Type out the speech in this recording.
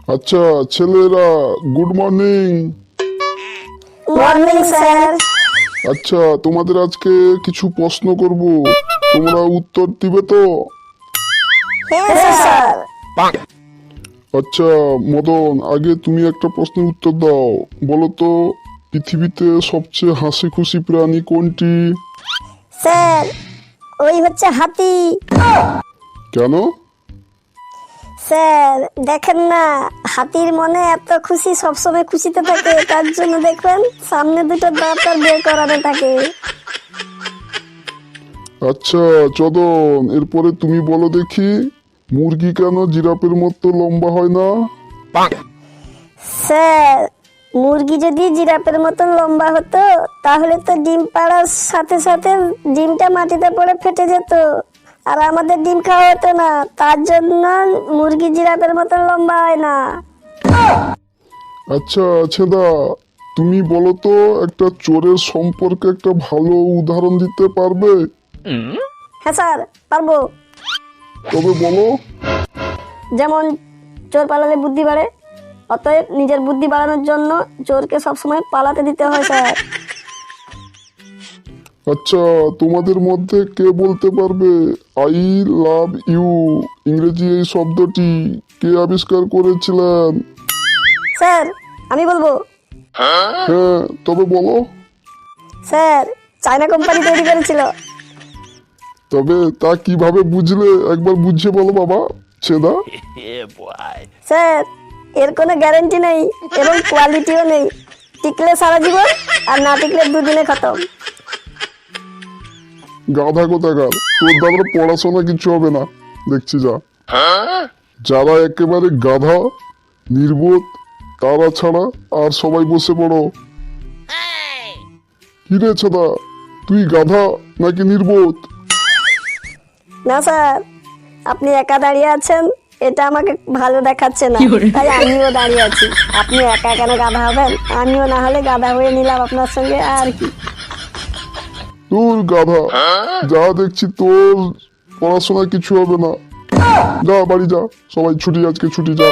আচ্ছা ছেলেরা, good morning. Morning sir. আচ্ছা তোমাদের আজকে কিছু প্রশ্ন করব, তোমরা উত্তর দিবে তো? হ্যাঁ স্যার। আচ্ছা মদন, আগে তুমি একটা প্রশ্নের উত্তর দাও। বলো তো, পৃথিবীতে সবচেয়ে হাসি খুশি প্রাণী কোনটি? স্যার ওই হচ্ছে হাতি। কেন? স্যার দেখেন না, হাতির মনে এত খুশি, সবসময় খুশিতে থাকে, তার জন্য দেখবেন সামনে দুটো দাঁত আর বের করানো থাকে। আচ্ছা চদন, এরপরে তুমি বলো দেখি, মুরগি কেন জিরাফের মতো লম্বা হয় না? স্যার মুরগি যদি জিরাফের মতন লম্বা হতো তাহলে তো ডিম পাড়ার সাথে সাথে ডিমটা মাটিতে পড়ে ফেটে যেত, আর আমাদের ডিম খাওয়া হতো না, তার জন্য মুরগি জিরাফের মতন লম্বা হয় না। আচ্ছা ছেদা, তুমি বলো তো, একটা চোরের সম্পর্কে একটা ভালো উদাহরণ দিতে পারবে? হ্যাঁ স্যার পারবো। তবে বলো। যেমন চোর পালালে বুদ্ধি বাড়ে, অতএব নিজের বুদ্ধি বাড়ানোর জন্য চোরকে সবসময় পালাতে দিতে হয় স্যার। আচ্ছা তোমাদের মধ্যে কে বলতে পারবে আই লাভ ইউ ইংরেজি এই শব্দটি কে আবিষ্কার করেছিলেন? স্যার আমি বলবো। হ্যাঁ তবে বলো। স্যার চায়না কোম্পানি তৈরি করেছিল। তবে তা কিভাবে বুঝলে, একবার বুঝিয়ে বলো বাবা ছেদা। স্যার এর কোনো গ্যারান্টি নেই এবং কোয়ালিটিও নেই, টিকলে সারা জীবন আর না টিকলে দুদিনে খতম। গাধা কোথাকার, তোর দ্বারা পড়াশোনা কিছু হবে না দেখছি যা। যারা একেবারে গাধা নির্বোধ তারা ছাড়া আর সবাই বসে পড়ো। কি রে ছেদা, তুই গাধা নাকি নির্বোধ? না স্যার, আপনি একা দাঁড়িয়ে আছেন এটা আমাকে ভালো দেখাচ্ছে না, তাই আমিও দাঁড়িয়ে আছি। আপনি একা কেন গাধা হবেন, আমিও না হলে গাধা হয়ে নিলাম আপনার সঙ্গে, আর কি। তোর গাধা, যা দেখছি তোর পড়াশোনা কিছু হবে না। যা বাড়ি যা, সবাই ছুটি, আজকে ছুটি, যা।